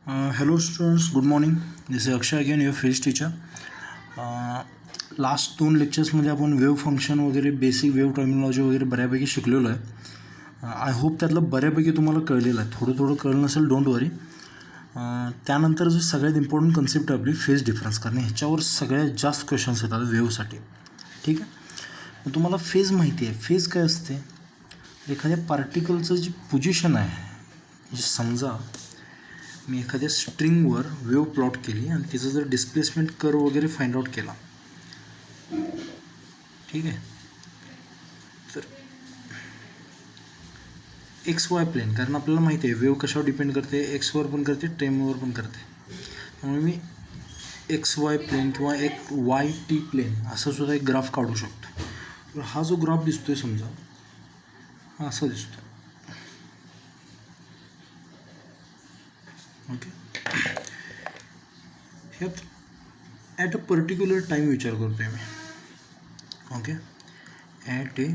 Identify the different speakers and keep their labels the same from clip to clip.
Speaker 1: Hello students, good morning. This is Akshay again, your physics teacher. Last 2 लेक्चर्समध्ये आपण wave function वगैरे basic wave terminology वगैरे बऱ्यापैकी शिकलेलो आहे. आय होप त्यातलं बऱ्यापैकी तुम्हाला कळलेलं आहे. थोडं कळलं नसेल, डोंट वरी. त्यानंतर जो सगळ्यात इम्पॉर्टंट कन्सेप्ट आहे आपली फेज डिफरन्स, कारण ह्याच्यावर सगळ्यात जास्त क्वेश्चन्स येतात वेव्हसाठी. ठीक आहे, मग तुम्हाला फेज माहिती आहे. फेज काय असते? एखाद्या पार्टिकलचं जी पोझिशन आहे, जे समजा मी एखाद्या स्ट्रिंगवर वेव्ह प्लॉट केली आणि तिचं जर डिस्प्लेसमेंट कर्व वगैरे फाइंड आउट केला, ठीक आहे, तर एक्स वाय प्लेन, कारण आपल्याला माहिती आहे वेव्ह कशावर डिपेंड करते, एक्सवर पण करते, टाईमवर पण करते. त्यामुळे मी एक्स वाय प्लेन किंवा एक वाय टी प्लेन असं सुद्धा एक ग्राफ काढू शकतो. तर हा जो ग्राफ दिसतोय समजा, हा असा दिसतो. ओके, ह्यात ॲट अ पर्टिक्युलर टाईम विचार करतो आहे मी. Okay, at a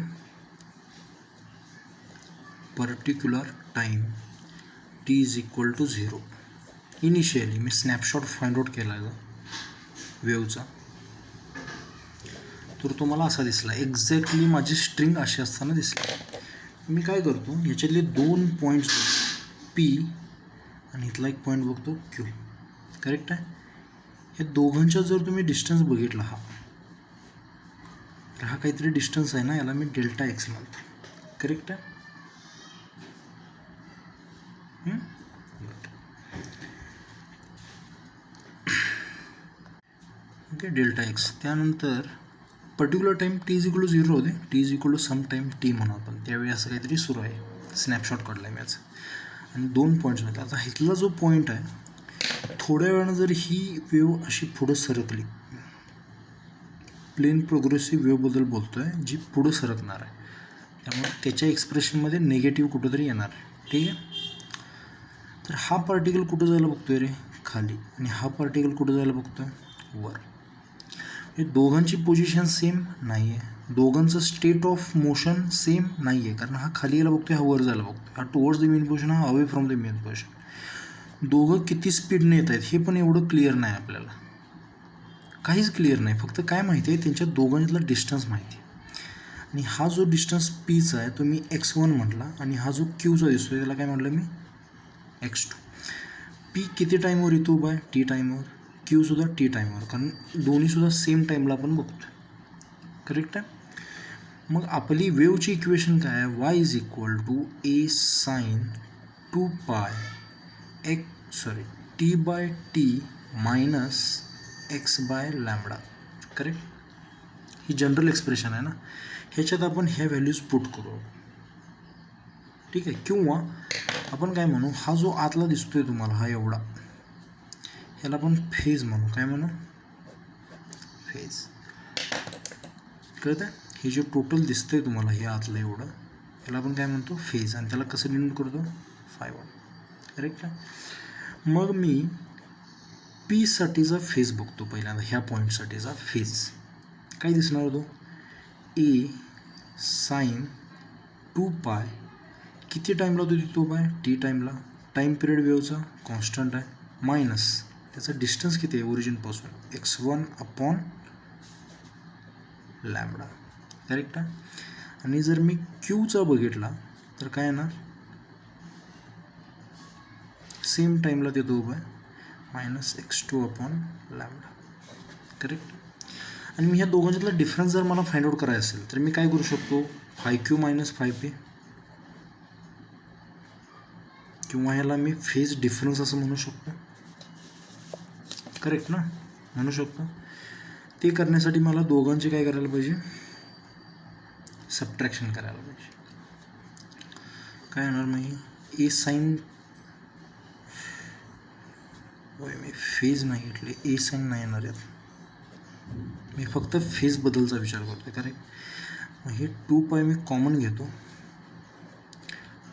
Speaker 1: particular time T is equal to 0. Initially मी स्नॅपशॉट फाइंड आउट केला आहे वेव्हचा, तर तुम्हाला असा दिसला. एक्झॅक्टली माझी स्ट्रिंग अशी असताना दिसली. मी काय करतो, ह्याच्यातले 2 पॉईंट्स पी आणि इथला एक पॉईंट बघतो क्यू. करेक्ट आहे. हे दोघांच्या जर तुम्ही डिस्टन्स बघितला, हा काहीतरी डिस्टन्स आहे ना, याला मी डेल्टा एक्स म्हणतो. करेक्ट आहे. Okay, delta X. त्यानंतर particular time T is equal to 0 होते. T is equal to some time T म्हणू आपण. त्यावेळी असं काहीतरी सुरू आहे. स्नॅपशॉट काढला आहे याचा आणि 2 पॉईंट्स मिळतात. आता इथला जो पॉईंट आहे, थोड्या वेळानं जर ही वेव्ह अशी पुढं सरकली, प्लेन प्रोग्रेसिव्ह वेव्हबद्दल बोलतो आहे, जी पुढं सरकणार आहे, त्यामुळे त्याच्या एक्सप्रेशनमध्ये निगेटिव्ह कुठंतरी येणार आहे. ठीक आहे. तर हा पार्टिकल कुठं जायला बघतोय रे? खाली. आणि हा पार्टिकल कुठं जायला बघतोय? वर. हे दोघांची पोझिशन सेम नाही आहे, दोघांचं स्टेट ऑफ मोशन सेम नाही आहे, कारण हा खाली यायला बघतोय, हा वर जायला बघतोय. हा टुवर्ड्स द मेन पोझिशन, हा away from the main position. दोघं किती स्पीडने येत आहेत हे पण एवढं क्लिअर नाही आपल्याला, काहीच क्लिअर नाही. फक्त काय माहिती आहे, त्यांच्या दोघांतला डिस्टन्स माहिती आहे. आणि हा जो डिस्टन्स पीचा आहे तो मी x1 म्हटला, आणि हा जो क्यूचा दिसतोय त्याला काय म्हटलं मी? x2. पी किती टाईमवर येतो बाय? टी टाईमवर. क्यूसुद्धा टी टाईमवर, कारण दोन्हीसुद्धा सेम टाईमला आपण बघतो. करेक्ट आहे. मग आपली वेव्हची इक्वेशन काय आहे? Y is equal to A sine 2 pi T by T minus X by lambda. Correct. ही जनरल एक्सप्रेशन आहे ना, ह्याच्यात आपण ह्या व्हॅल्यूज पुट करू. ठीक आहे. किंवा आपण काय म्हणू, हा जो आतला दिसतोय तुम्हाला, हा एवढा, ह्याला आपण फेज म्हणू. काय म्हणू? फेज. कळतं? हे जे टोटल दिसतंय तुम्हाला, हे आतलं एवढं, ह्याला आपण काय म्हणतो? फेज. आणि त्याला कसं डिनोट करतो? 5. करेक्ट आहे. मग मी पी साठीचा फेज बघतो पहिल्यांदा. ह्या पॉईंटसाठीचा फेज काय दिसणार होतो? ए साइन 2 पाय किती टाईमला होतो तो बाय? टी टाईमला. टाईम पिरियड वेव्हचा कॉन्स्टंट आहे, मायनस त्याचा डिस्टन्स किती आहे ओरिजिनपासून? x1 upon lambda. करेक्ट आहे. आणि जर मी क्यूचा बघितला तर काय येणार? सेम टाईमला देतो bye minus x2 upon lambda. Correct. आणि मी ह्या दोघांच्यातला डिफरन्स जर मला फाइंड आउट करायचा असेल तर मी काय करू शकतो? 5Q मायनस 5P, किंवा ह्याला मी फेज डिफरन्स असं म्हणू शकतो. करेक्ट ना? म्हणू शकतो. ते करण्यासाठी मला दोघांचे काय करायला पाहिजे? सबट्रॅक्शन करायला पाहिजे. काय येणार मग? ए साइन, होय मी फेज नाही घेतले, ए साइन नाही येणार आहेत, मी फक्त फेजबद्दलचा विचार करतो. करेक्ट. मग हे 2 पाय मी कॉमन घेतो,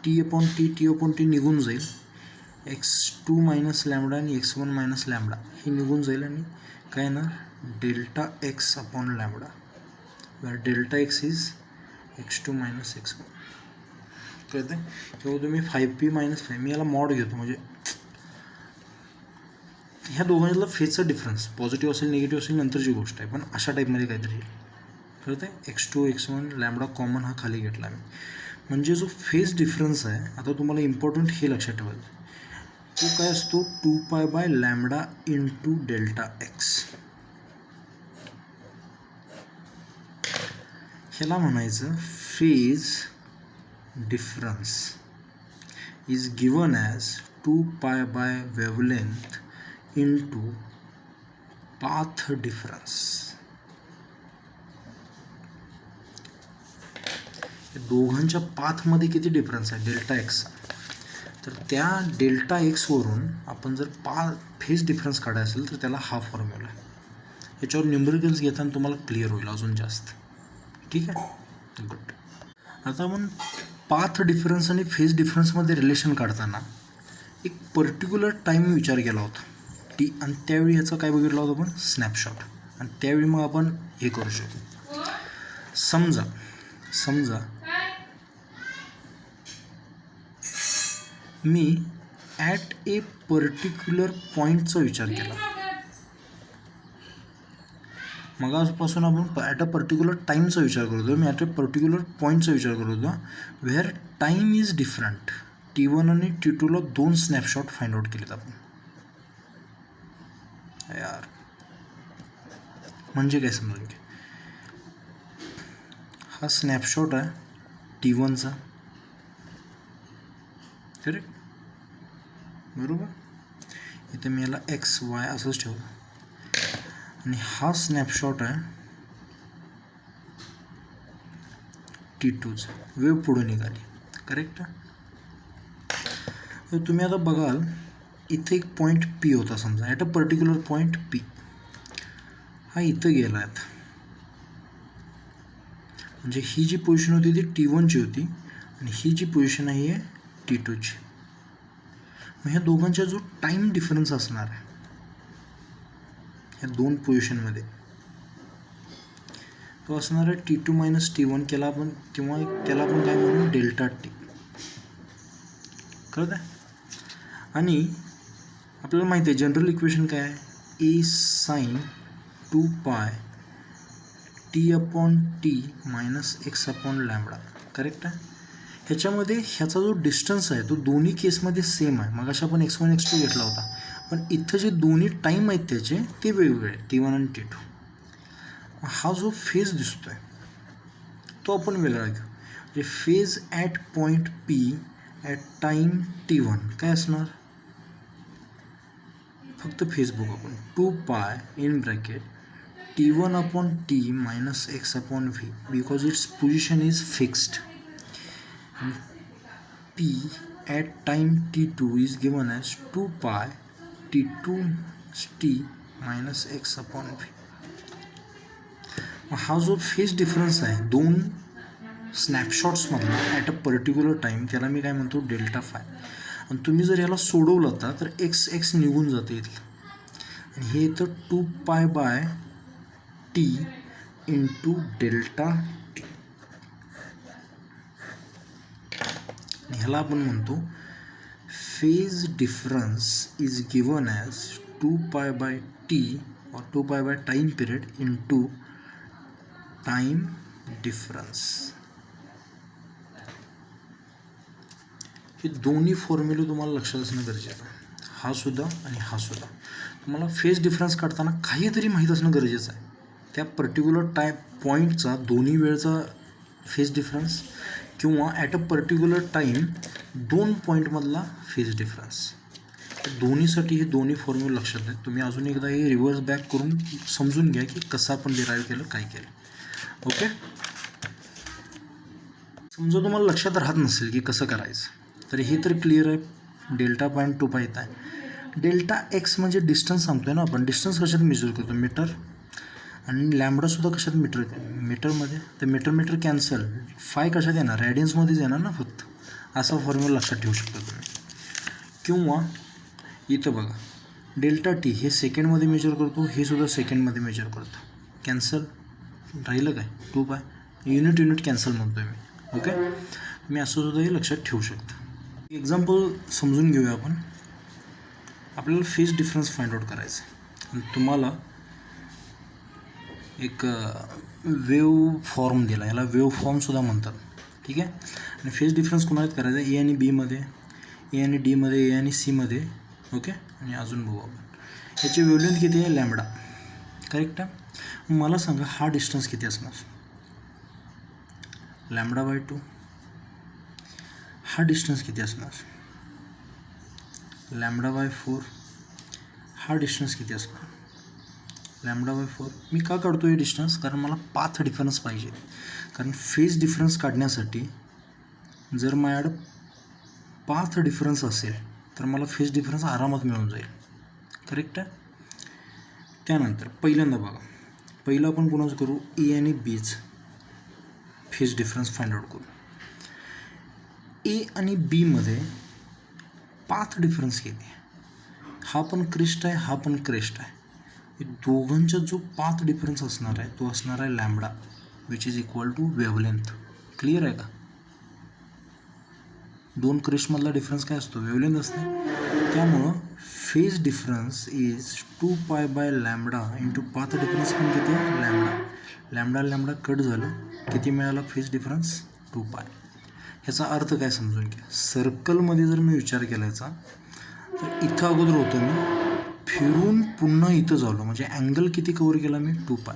Speaker 1: टी अपॉन टी निघून जाईल, x2 मायनस लॅम्बडा आणि x1 मायनस लॅम्बडा हे निघून जाईल, आणि काय येणार? Delta X upon lambda, where delta X is x2 minus x1. कळतं? तेव्हा तुम्ही 5P मायनस 5, मी याला मॉड घेतो, म्हणजे ह्या दोघांमधला फेजचा डिफरन्स पॉझिटिव्ह असेल निगेटिव्ह असेल नंतरची गोष्ट आहे, पण अशा टाईपमध्ये काहीतरी कळत आहे. x2 x1 लॅम्बडा कॉमन हा खाली घेतला मी. म्हणजे जो फेज डिफरन्स आहे, आता तुम्हाला इम्पॉर्टंट हे लक्षात ठेवायचं, तो काय असतो 2π/λ इंटू डेल्टा एक्स. ह्याला म्हणायचं phase difference is given as 2π/वेवलेंथ इंटू पाथ डिफरन्स. दोघांच्या पाथमध्ये किती डिफरन्स आहे डेल्टा एक्सचा, तर त्या डेल्टा एक्सवरून आपण जर फेज डिफरन्स काढायचा असेल तर त्याला हा फॉर्म्युला आहे. याच्यावर न्यूमरिकल्स घेताना तुम्हाला क्लिअर होईल अजून जास्त. ठीक आहे, गुड. आता आपण पाथ डिफरन्स आणि फेज डिफरन्समध्ये रिलेशन काढताना एक पर्टिक्युलर टाईम विचार केला होता टी, आणि त्यावेळी याचा काय बघितला होता आपण स्नॅपशॉट, आणि त्यावेळी मग आपण हे करू शकतो. समजा मी ॲट ए पर्टिक्युलर पॉईंटचा विचार केला. मगापासून आपण ॲट अ पर्टिक्युलर टाईमचा विचार करत होतो, मी ॲट अ पर्टिक्युलर पॉईंटचा विचार करत होतो wear time is different. T1 आणि T2ला 2 स्नॅपशॉट फाइंड आउट केलेत आपण. यार म्हणजे काय समजून घे, हा स्नॅपशॉट आहे T1चा, करेक्ट, बरोबर. इथे मी याला XY असंच ठेवलं, आणि हा स्नॅपशॉट आहे T2चा. वेव पुढे निघाली, करेक्ट. तर तुम्ही आता बघाल इथे एक पॉईंट P होता समजा, at a particular point P हा इथं गेला आहे. म्हणजे ही जी पोझिशन होती ती T1ची होती, आणि ही जी पोझिशन आहे ही T2ची. मग ह्या दोघांचा जो टाईम डिफरन्स असणार आहे ह्या दोन पोझिशनमध्ये, तो असणार आहे T2 - T1 केला आपण, किंवा त्याला आपण काय म्हणू डेल्टा टी, कळत आहे. आणि आपल्याला माहिती आहे जनरल इक्वेशन काय आहे, ए साइन 2π T/T - x/λ, करेक्ट आहे. ह्याच्यामध्ये ह्याचा जो डिस्टन्स आहे तो दोन्ही केसमध्ये सेम आहे. मग अशा आपण x1 x2 घेतला होता, पण इथं जे दोन्ही टाईम आहेत त्याचे ते वेगवेगळे, T1 आणि T2. हा जो फेज दिसतोय तो आपण वेगळा घेऊ. म्हणजे phase at point P at time T1 काय असणार, फक्त फेज बघू आपण, 2π in bracket T1/T - x/v, because it's position is fixed. P at time T2 is given as 2π T2t - x/v. हा जो फेज डिफरन्स आहे दोन स्नॅपशॉट्समधला ॲट अ पर्टिक्युलर टाईम, त्याला मी काय म्हणतो डेल्टा फाय. आणि तुम्ही जर याला सोडवलं तर x निघून जाते इथलं, आणि हे येतं 2π/T इंटू डेल्टा टी. ह्याला आपण म्हणतो phase difference is given as 2π/T और 2π time period into time difference. हे दोन्ही फॉर्म्युले तुम्हाला लक्षात असणं गरजेचं आहे, हा सुद्धा आणि हा सुद्धा. तुम्हाला फेज डिफरन्स काढताना काहीतरी माहीत असणं गरजेचं आहे, त्या पर्टिक्युलर पॉईंटचा दोन्ही वेळचा फेज डिफरन्स, किंवा ॲट अ पर्टिक्युलर टाईम दोन पॉईंटमधला फेज डिफरन्स. दोन्हीसाठी हे दोन्ही फॉर्म्युले लक्षात आहेत. तुम्ही अजून एकदा हे रिव्हर्स बॅक करून समजून घ्या की कसं आपण डिराईव्ह केलं, काय केलं. ओके, समजा तुम्हाला लक्षात राहत नसेल की कसं करायचं तर हे तर क्लिअर आहे. डेल्टा पॉईंट 2π येत आहे. डेल्टा एक्स म्हणजे डिस्टन्स सांगतोय ना आपण, डिस्टन्स कशात मेजर करतो, मीटर, आणि लॅम्बडासुद्धा कशात मीटरमध्ये. तर मीटर कॅन्सल, फाय कशात येणार, रॅडियन्समध्येच येणार ना फक्त. असा फॉर्म्युला लक्षात ठेवू शकता तुम्ही. किंवा इथं बघा डेल्टा टी हे सेकंडमध्ये मेजर करतो, हे सुद्धा सेकंडमध्ये मेजर करतो. कॅन्सल राहिलं काय 2π, युनिट कॅन्सल म्हणतो मी. ओके, तुम्ही असं सुद्धा हे लक्षात ठेवू शकता. एक्झाम्पल समजून घेऊया आपण. आपल्याला फेज डिफरन्स फाइंड आउट करायचा आहे आणि तुम्हाला एक वेव फॉर्म दिला, याला वेव फॉर्मसुद्धा म्हणतात, ठीक आहे. आणि फेज डिफरन्स कोणाला करायचा आहे, ए आणि बीमध्ये, ए आणि डीमध्ये, ए आणि सीमध्ये, ओके. आणि अजून बघू आपण ह्याची वेवलेंथ किती आहे, लॅम्बडा, करेक्ट आहे. मला सांगा हा डिस्टन्स किती असणार, λ/2. हा डिस्टन्स किती असणार, λ/4. हा डिस्टन्स किती असणार, λ/4. मी का काढतो हे डिस्टन्स, कारण मला पाथ डिफरन्स पाहिजे. कारण फेज डिफरन्स काढण्यासाठी जर माझ्याकडं पाथ डिफरन्स असेल तर मला फेज डिफरन्स आरामात मिळून जाईल, करेक्ट आहे. त्यानंतर पहिल्यांदा बघा, पहिलं आपण कोणाचं करू, ए आणि beach phase difference find out करू. ए आणि बीमध्ये पाथ डिफरन्स किती आहे, हा पण क्रेस्ट आहे, हा पण क्रेस्ट आहे. दोघांचा जो पाथ डिफरन्स असणार आहे तो असणार आहे lambda, which is equal to wavelength. Clear आहे का, दोन क्रेस्टमधला डिफरन्स काय असतो, वेवलेंथ असते. त्यामुळं phase difference is 2π/λ into path difference पण किती आहे, लॅम्बडा. लॅम्बडा कट झालं, किती मिळाला फेज डिफरन्स, 2π. ह्याचा अर्थ काय समजून घ्या, सर्कलमध्ये जर मी विचार केल्याचा तर इथं अगोदर होतो मी, फिरून पुन्हा इथं झालो, म्हणजे अँगल किती कवर केला मी, 2π.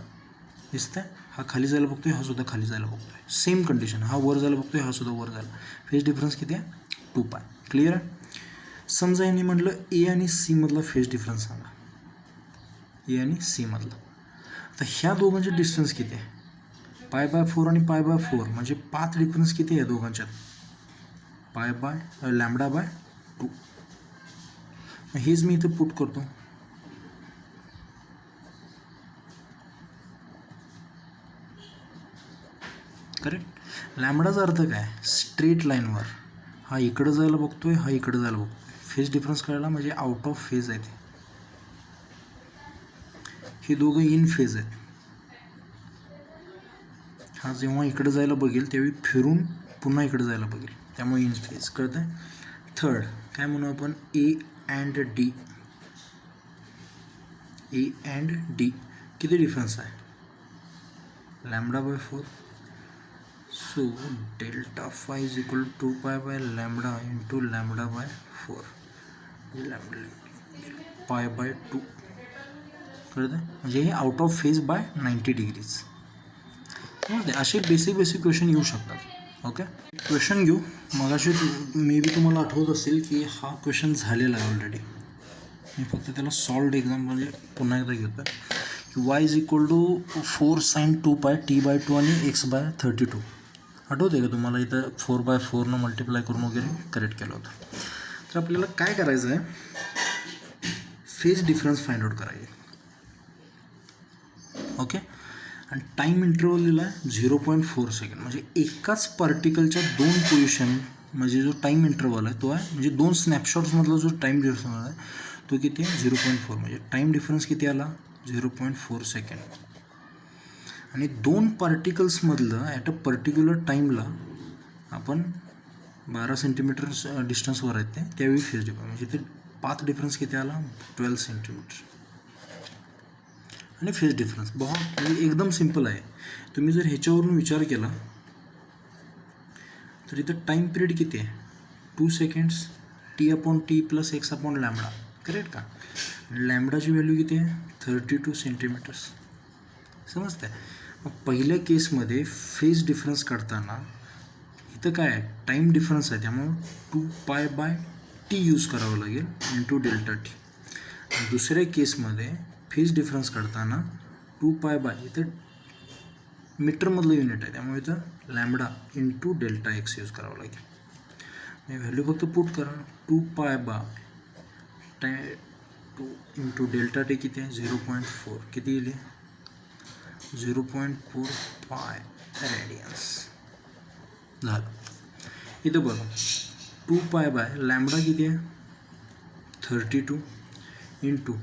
Speaker 1: दिसतंय, हा खाली जायला बघतोय, हा सुद्धा खाली जायला बघतोय, सेम कंडिशन. हा वर जायला बघतोय, हा सुद्धा वर जायला. फेज डिफरन्स किती आहे, 2π. क्लिअर आहे. समजा यांनी म्हटलं ए आणि सी मधला फेज डिफरन्स सांगा, ए आणि सी मधला. तर ह्या दोघांचे डिस्टन्स किती आहे, π/4 आणि π/4, म्हणजे पाथ डिफरन्स किती आहे दोघांच्यात, λ/2. हेच मी इथं पुट करतो. करेक्ट. लॅम्बडाचा अर्थ काय, स्ट्रेट लाईनवर हा इकडं जायला बघतोय, हा इकडं जायला बघतोय. फेज डिफरन्स कळला म्हणजे आउट ऑफ फेज आहे ते, हे दोघं इन फेज आहेत. हा जेव्हा इकडं जायला बघेल त्यावेळी फिरून पुन्हा इकडं जायला बघेल, त्यामुळे इन फेज, कळतं आहे. थर्ड काय म्हणू आपण, A and D. A and D किती डिफरन्स आहे, λ/4. So delta phi is equal to 2π/λ into λ/4 π/2. कळतं आहे, म्हणजे हे out of phase by 90 degrees. असे बेसिक क्वेश्चन येऊ शकतात. ओके, क्वेश्चन घेऊ. मगाशी मे बी तुम्हाला आठवत असेल की हा क्वेश्चन झालेला आहे ऑलरेडी, मी फक्त त्याला सॉल्ड एक्झाम म्हणजे पुन्हा एकदा घेतो की y is equal to 4 sin 2π t/2 आणि x/32. आठवते का तुम्हाला, इथं 4/4 मल्टिप्लाय करून वगैरे करेक्ट केलं होतं. तर आपल्याला काय करायचं आहे, फेज डिफरन्स फाइंड आउट करायचे. ओके, आणि टाईम इंटरवल दिला आहे 0.4 सेकंड. म्हणजे एकाच पार्टिकलच्या दोन पोझिशन, म्हणजे जो टाईम इंटरवल आहे तो आहे, म्हणजे दोन स्नॅपशॉट्समधला जो टाईम डिफरन्स आहे तो किती आहे, 0.4. म्हणजे टाईम डिफरन्स किती आला, 0.4 सेकंड. आणि दोन पार्टिकल्समधलं ॲट अ पर्टिक्युलर टाईमला आपण 12 सेंटीमीटर डिस्टन्सवर आहेत ते, त्यावेळी फेज डिफरन्स, म्हणजे ते पाथ डिफरन्स किती आला, 12 सेंटीमीटर. आणि फेज डिफरन्स बघा, म्हणजे एकदम सिम्पल आहे. तुम्ही जर ह्याच्यावरून विचार केला तर इथं टाईम पिरियड किती आहे, 2 सेकंड्स, t/t + x/λ. करेक्ट का. लॅम्बडाची व्हॅल्यू किती आहे, 32 सेंटीमीटर्स. समजतं आहे. मग पहिल्या केसमध्ये फेज डिफरन्स काढताना इथं काय आहे, टाईम डिफरन्स आहे, त्यामुळं 2π/t यूज करावं लागेल इंटू ΔT. दुसऱ्या केसमध्ये फेज डिफरन्स काढताना 2π/ इथं मीटरमधलं युनिट आहे, त्यामुळे इथं लॅम्बडा इंटू Δx यूज करावं लागेल. व्हॅल्यू फक्त पुट करा, 2π/ टू इंटू ΔT किती आहे, 0.4. किती येईल, 0.45 रेडियन्स झालं. इथं बघा 2π/λ किती आहे, 32 इंटू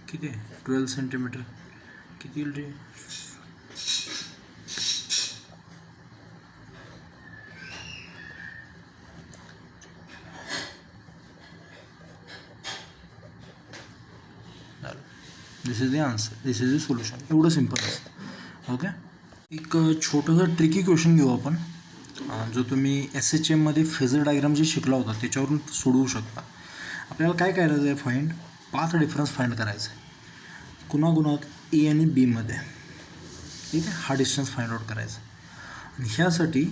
Speaker 1: किती आहे, 12 सेंटीमीटर. किती येईल रे, झालं. This is the answer, this is the solution. एवढं सिम्पल असतं. ओके. एक छोटंसं ट्रिकी क्वेश्चन घेऊ आपण, जो तुम्ही SHMमध्ये फेजर डायग्राम जे शिकला होता त्याच्यावरून सोडवू शकता. आपल्याला काय करायचं आहे, फाइंड पाथ डिफरन्स फाइंड करायचं आहे कुणाकुणात A आणि B मध्ये. ठीक आहे, हा डिस्टन्स फाइंड आउट करायचा. आणि ह्यासाठी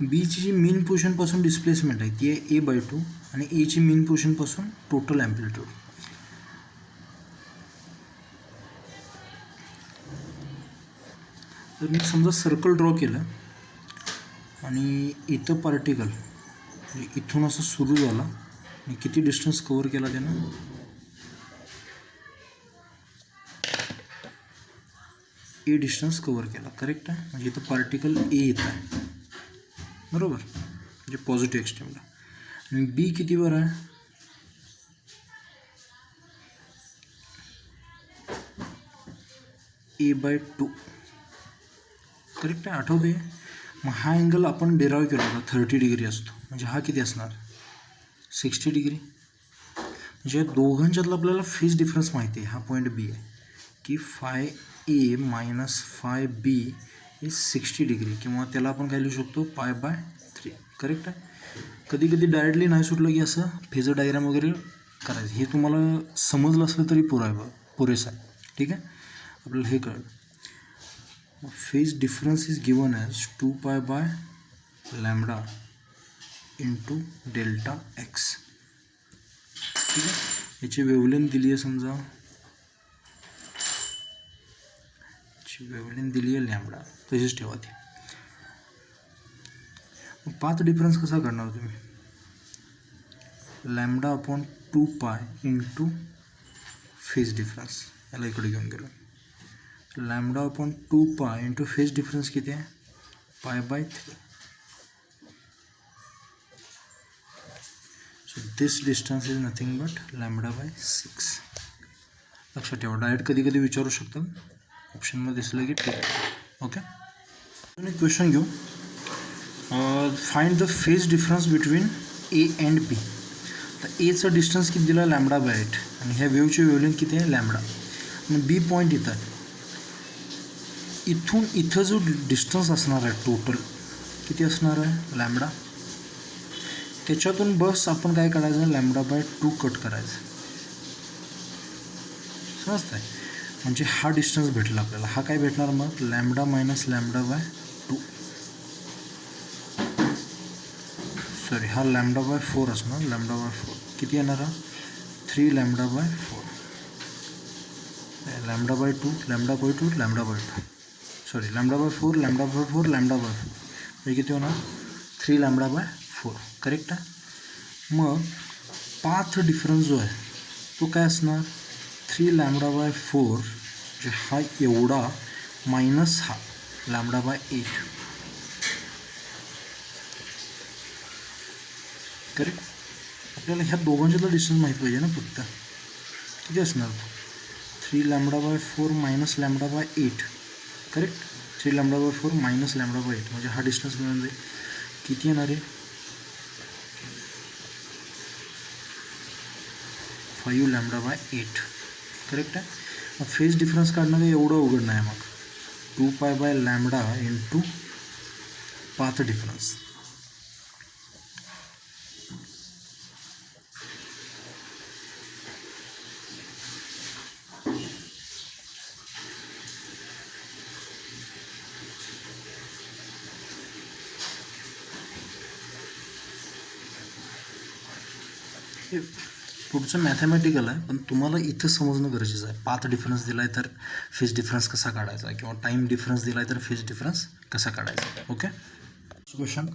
Speaker 1: बीची जी मीन पोझिशनपासून डिस्प्लेसमेंट आहे ती आहे A/2 आणि एची मीन पोझिशनपासून टोटल ॲम्प्लिट्यूड. तर मी समजा सर्कल ड्रॉ केलं आणि इथं पार्टिकल इथून असं सुरू झाला आणि किती डिस्टन्स कवर केला त्यानं, A डिस्टन्स कवर केला. करेक्ट आहे. म्हणजे इथं पार्टिकल A येत आहे, बरोबर, म्हणजे पॉझिटिव्ह एक्स्ट्रीमला. आणि B कितीवर आहे, A/2. करेक्ट आहे, आठवते. मग हा अँगल आपण डिराईव्ह केला होता 30 डिग्री असतो, म्हणजे हा किती असणार 60 डिग्री. म्हणजे दोघांच्यातला आपल्याला फेज डिफरन्स माहिती आहे. हा पॉईंट B आहे की φA minus φB is 60 degree, किंवा त्याला आपण काय लिहू शकतो π/3. करेक्ट आहे. कधी कधी डायरेक्टली नाही सुटलं की असं फेजर डायग्राम वगैरे करायचं. हे तुम्हाला समजलं असलं तरी पुरेसं आहे. ठीक आहे, आपल्याला हे कळलं. Phase difference is given as 2π/λ into delta X. ठीक आहे, याची वेवलेंथ दिली आहे, समजा याची वेवलेंथ दिली आहे लॅम्बडा, तशीच ठेवा ती. पाथ डिफरन्स कसा करणार तुम्ही, λ/2π इंटू फेज डिफरन्स. याला इकडे घेऊन गेलो. λ/2π इंटू फेज डिफरन्स किती आहे π/3. So this distance is nothing but λ/6. लक्षात ठेवा, डायरेक्ट कधी कधी विचारू शकतात, ऑप्शनमध्ये दिसलं की ठीक आहे. ओके, एक क्वेश्चन घेऊ. Find the phase difference between A and B. तर एचं डिस्टन्स किती दिला λ/8 आणि ह्या वेवची वेवलेंथ किती आहे लॅम्बडा. आणि B पॉईंट इथं आहे. इथून इथं जो डिस्टन्स असणार आहे टोटल किती असणार आहे लॅम्बडा. त्याच्यातून बस आपण काय करायचं λ/2 कट करायचं. समजतं आहे, म्हणजे हा डिस्टन्स भेटला आपल्याला. हा काय भेटणार मग λ मायनस λ/2. सॉरी, हा λ/4 असणार. λ/4 किती येणार हा 3 λ/4. λ/2 λ/2 λ/2 सॉरी λ/4 λ/4 λ/4 म्हणजे किती होणार 3 λ/4. करेक्ट आहे. मग पाथ डिफरन्स जो आहे तो काय असणार 3 λ/4 म्हणजे हा एवढा मायनस हा λ/8. करेक्ट. आपल्याला ह्या दोघांच्यातला डिस्टन्स माहीत पाहिजे ना फक्त. किती असणार 3 λ/4 मायनस λ/8. करेक्ट. 3 λ/4 मायनस λ/8 म्हणजे हा डिस्टन्स मिळून जाईल. किती येणार आहे 5 λ/8. करेक्ट आहे. मग फेज डिफरन्स काढणं काही एवढं अवघड नाही. मग 2π/λ इंटू पाथ डिफरन्स. हे पुढचं मॅथमॅटिकल आहे, पण तुम्हाला इथं समजणं गरजेचं आहे. पाथ डिफरन्स दिला आहे तर फेज डिफरन्स कसा काढायचा, किंवा टाईम डिफरन्स दिला आहे तर फेज डिफरन्स कसा काढायचा. ओके. क्वेश्चन,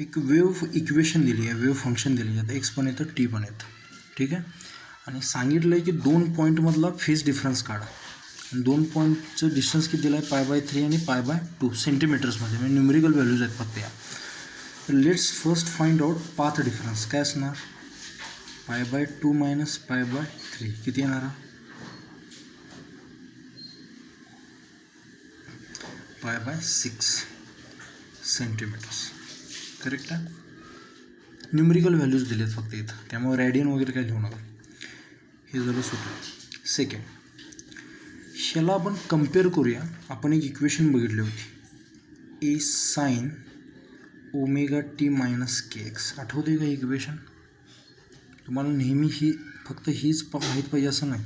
Speaker 1: एक वेव्ह इक्वेशन दिली आहे, वेव्ह फंक्शन दिली आहे. एक्स पण येतं टी पण येतं. ठीक आहे. आणि सांगितलं आहे की 2 पॉईंटमधला फेज डिफरन्स काढा. 2 पॉईंटचं डिस्टन्स किती दिलं आहे π/3 आणि π/2 सेंटीमीटर्समध्ये, म्हणजे न्यूमेरिकल व्हॅल्यूज आहेत फक्त या. Let's first find out path difference. काय असणार π/2 मायनस π/3 किती येणार π/6 सेंटीमीटर्स. करेक्ट आहे. न्यूमेरिकल व्हॅल्यूज दिलेत फक्त इथं, त्यामुळे रॅडियन वगैरे काय लिहू नका. हे झालं सोपं. सेकंड, ह्याला आपण कम्पेअर करूया. आपण एक इक्वेशन बघितली होती, A sine omega T minus K X. आठवते का इक्वेशन? तुम्हाला नेहमी ही फक्त हीच माहीत पाहिजे असं नाही.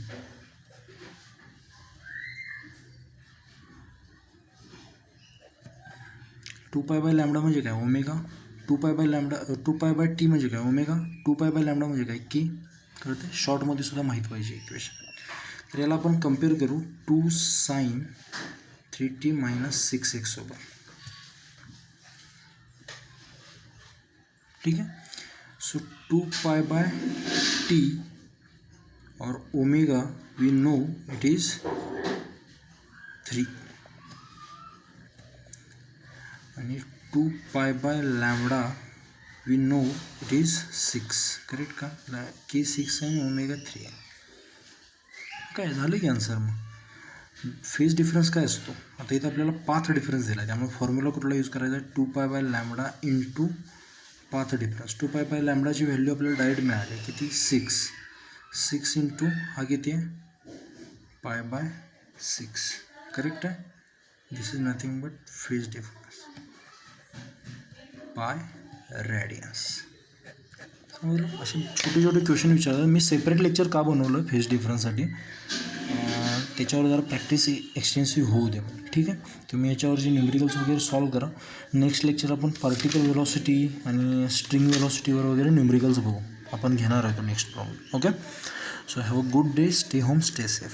Speaker 1: टू पाय बाय लॅम्बडा म्हणजे काय? Omega. Two pi by T म्हणजे काय? Omega. Two pi by lambda म्हणजे काय? के. कळते? शॉर्टमध्ये सुद्धा माहीत पाहिजे इक्वेशन. तर याला आपण कम्पेअर करू 2 साइन 3t मायनस 6x सोबत. ठीक है. सो 2 पाय बाय टी और omega we know it is 3 आणि 2 pi by lambda we know it is 6. Correct का? के 6 आहे ओमेगा 3 आहे. काय झालं की आन्सर. मग फेज डिफरन्स काय असतो? आता इथं आपल्याला पाथ डिफरन्स दिला आहे, त्यामुळे फॉर्म्युला कुठला यूज करायचा आहे? 2 pi by lambda into path difference. 2 pi by लॅम्बडाची व्हॅल्यू आपल्याला डायरेक्ट मिळाली किती? 6 इंटू हा किती आहे? Pi by 6. करेक्ट आहे. This is nothing but phase difference by radians. समजलं? असे छोटे छोटे क्वेश्चन विचारतात. मी सेपरेट लेक्चर का बनवलं फेज डिफरन्ससाठी? त्याच्यावर जरा प्रॅक्टिस एक्सटेन्सिव्ह होऊ दे. ठीक आहे. तुम्ही याच्यावरचे न्यूमेरिकल्स वगैरे सॉल्व करा. नेक्स्ट लेक्चर आपण पार्टिकल वेलॉसिटी आणि स्ट्रिंग वेलॉसिटीवर वगैरे न्यूमेरिकल्स बघू. आपण घेणार आहे तो next problem. Okay. So have a good day. Stay home, stay safe.